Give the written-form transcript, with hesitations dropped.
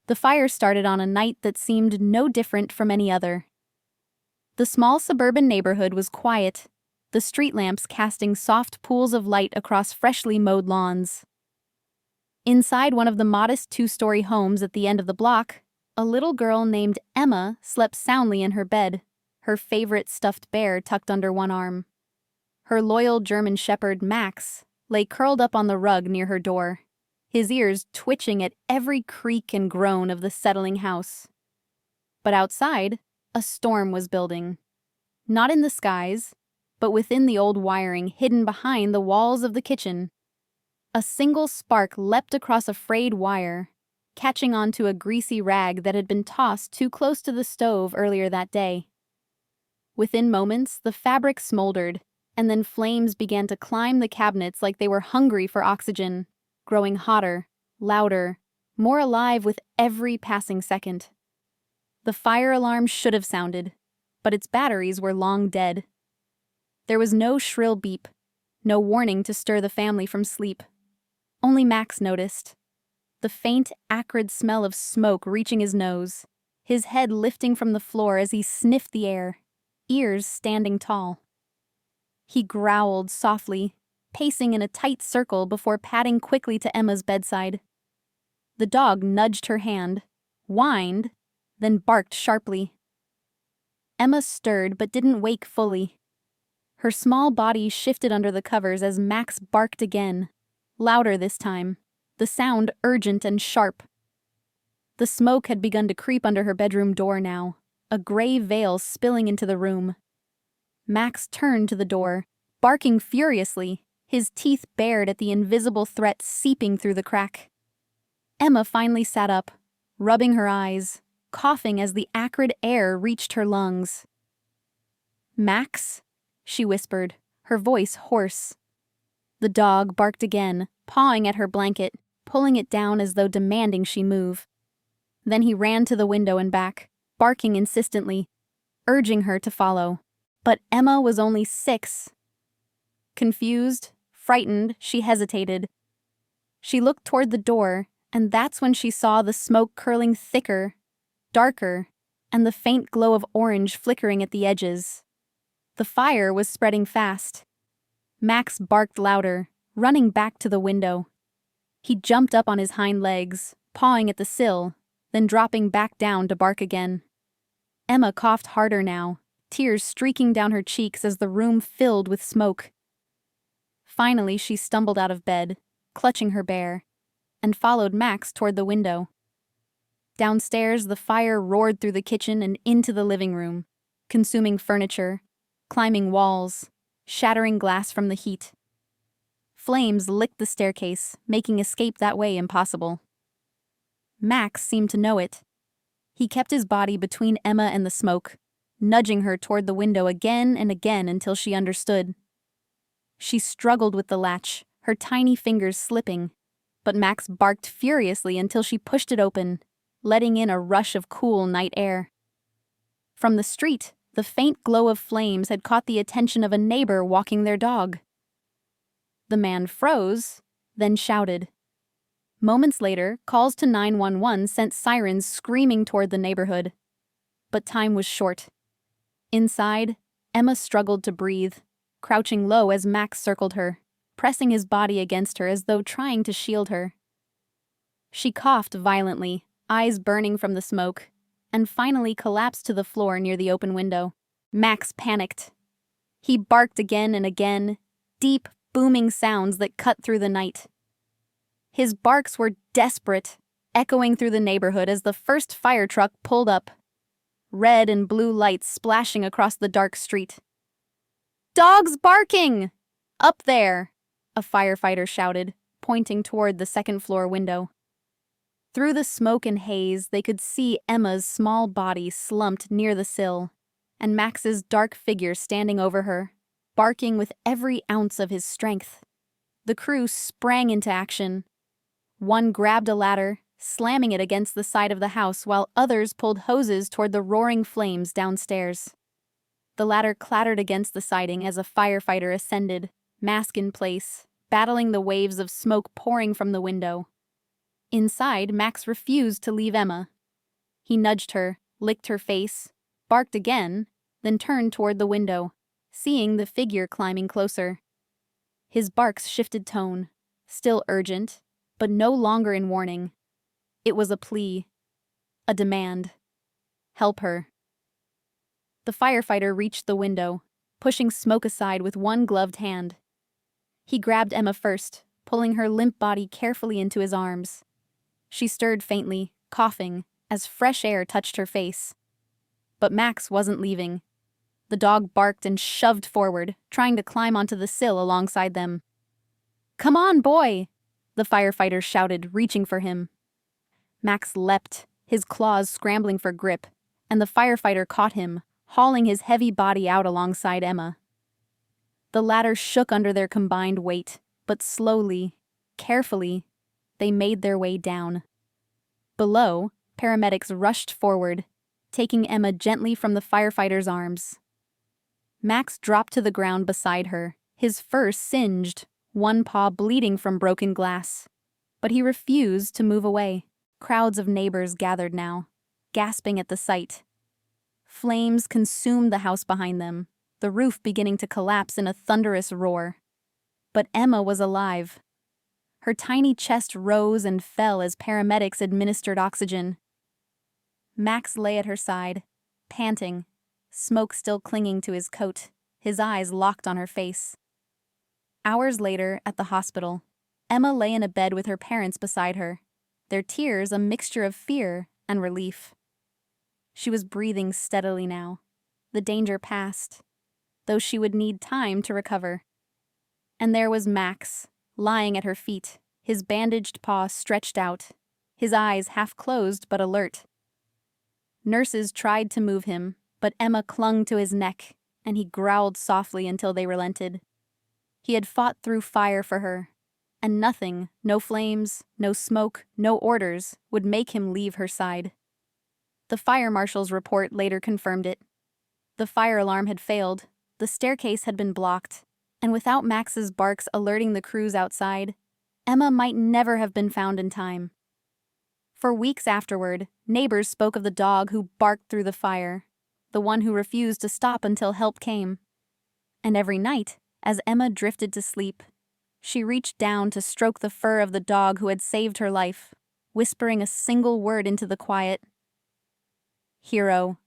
The fire started on a night that seemed no different from any other. The small suburban neighborhood was quiet, the street lamps casting soft pools of light across freshly mowed lawns. Inside one of the modest two-story homes at the end of the block, a little girl named Emma slept soundly in her bed, her favorite stuffed bear tucked under one arm. Her loyal German shepherd, Max, lay curled up on the rug near her door, his ears twitching at every creak and groan of the settling house. But outside, a storm was building. Not in the skies, but within the old wiring hidden behind the walls of the kitchen. A single spark leapt across a frayed wire, catching onto a greasy rag that had been tossed too close to the stove earlier that day. Within moments, the fabric smoldered, and then flames began to climb the cabinets like they were hungry for oxygen, growing hotter, louder, more alive with every passing second. The fire alarm should have sounded, but its batteries were long dead. There was no shrill beep, no warning to stir the family from sleep. Only Max noticed. The faint, acrid smell of smoke reaching his nose, his head lifting from the floor as he sniffed the air, ears standing tall. He growled softly, pacing in a tight circle before padding quickly to Emma's bedside. The dog nudged her hand, whined, then barked sharply. Emma stirred but didn't wake fully. Her small body shifted under the covers as Max barked again, louder this time, the sound urgent and sharp. The smoke had begun to creep under her bedroom door now, a gray veil spilling into the room. Max turned to the door, barking furiously, his teeth bared at the invisible threat seeping through the crack. Emma finally sat up, rubbing her eyes, coughing as the acrid air reached her lungs. "Max?" she whispered, her voice hoarse. The dog barked again, pawing at her blanket, pulling it down as though demanding she move. Then he ran to the window and back, barking insistently, urging her to follow. But Emma was only 6. Confused, frightened, she hesitated. She looked toward the door, and that's when she saw the smoke curling thicker, darker, and the faint glow of orange flickering at the edges. The fire was spreading fast. Max barked louder, running back to the window. He jumped up on his hind legs, pawing at the sill, then dropping back down to bark again. Emma coughed harder now, tears streaking down her cheeks as the room filled with smoke. Finally, she stumbled out of bed, clutching her bear, and followed Max toward the window. Downstairs, the fire roared through the kitchen and into the living room, consuming furniture, climbing walls, shattering glass from the heat. Flames licked the staircase, making escape that way impossible. Max seemed to know it. He kept his body between Emma and the smoke, nudging her toward the window again and again until she understood. She struggled with the latch, her tiny fingers slipping, but Max barked furiously until she pushed it open, letting in a rush of cool night air. From the street, the faint glow of flames had caught the attention of a neighbor walking their dog. The man froze, then shouted. Moments later, calls to 911 sent sirens screaming toward the neighborhood. But time was short. Inside, Emma struggled to breathe, crouching low as Max circled her, pressing his body against her as though trying to shield her. She coughed violently, eyes burning from the smoke, and finally collapsed to the floor near the open window. Max panicked. He barked again and again, deep, booming sounds that cut through the night. His barks were desperate, echoing through the neighborhood as the first fire truck pulled up, red and blue lights splashing across the dark street. "Dogs barking! Up there!" a firefighter shouted, pointing toward the second-floor window. Through the smoke and haze, they could see Emma's small body slumped near the sill, and Max's dark figure standing over her, barking with every ounce of his strength. The crew sprang into action. One grabbed a ladder, slamming it against the side of the house, while others pulled hoses toward the roaring flames downstairs. The ladder clattered against the siding as a firefighter ascended, mask in place, battling the waves of smoke pouring from the window. Inside, Max refused to leave Emma. He nudged her, licked her face, barked again, then turned toward the window, seeing the figure climbing closer. His barks shifted tone, still urgent, but no longer in warning. It was a plea, a demand. Help her. The firefighter reached the window, pushing smoke aside with one gloved hand. He grabbed Emma first, pulling her limp body carefully into his arms. She stirred faintly, coughing, as fresh air touched her face. But Max wasn't leaving. The dog barked and shoved forward, trying to climb onto the sill alongside them. "Come on, boy!" the firefighter shouted, reaching for him. Max leapt, his claws scrambling for grip, and the firefighter caught him, hauling his heavy body out alongside Emma. The latter shook under their combined weight, but slowly, carefully, they made their way down. Below, paramedics rushed forward, taking Emma gently from the firefighter's arms. Max dropped to the ground beside her, his fur singed, one paw bleeding from broken glass. But he refused to move away. Crowds of neighbors gathered now, gasping at the sight. Flames consumed the house behind them, the roof beginning to collapse in a thunderous roar. But Emma was alive. Her tiny chest rose and fell as paramedics administered oxygen. Max lay at her side, panting, smoke still clinging to his coat, his eyes locked on her face. Hours later, at the hospital, Emma lay in a bed with her parents beside her, their tears a mixture of fear and relief. She was breathing steadily now, the danger past, though she would need time to recover. And there was Max, lying at her feet, his bandaged paw stretched out, his eyes half closed but alert. Nurses tried to move him, but Emma clung to his neck, and he growled softly until they relented. He had fought through fire for her, and nothing, no flames, no smoke, no orders, would make him leave her side. The fire marshal's report later confirmed it. The fire alarm had failed, the staircase had been blocked, and without Max's barks alerting the crews outside, Emma might never have been found in time. For weeks afterward, neighbors spoke of the dog who barked through the fire, the one who refused to stop until help came. And every night, as Emma drifted to sleep, she reached down to stroke the fur of the dog who had saved her life, whispering a single word into the quiet. "Hero."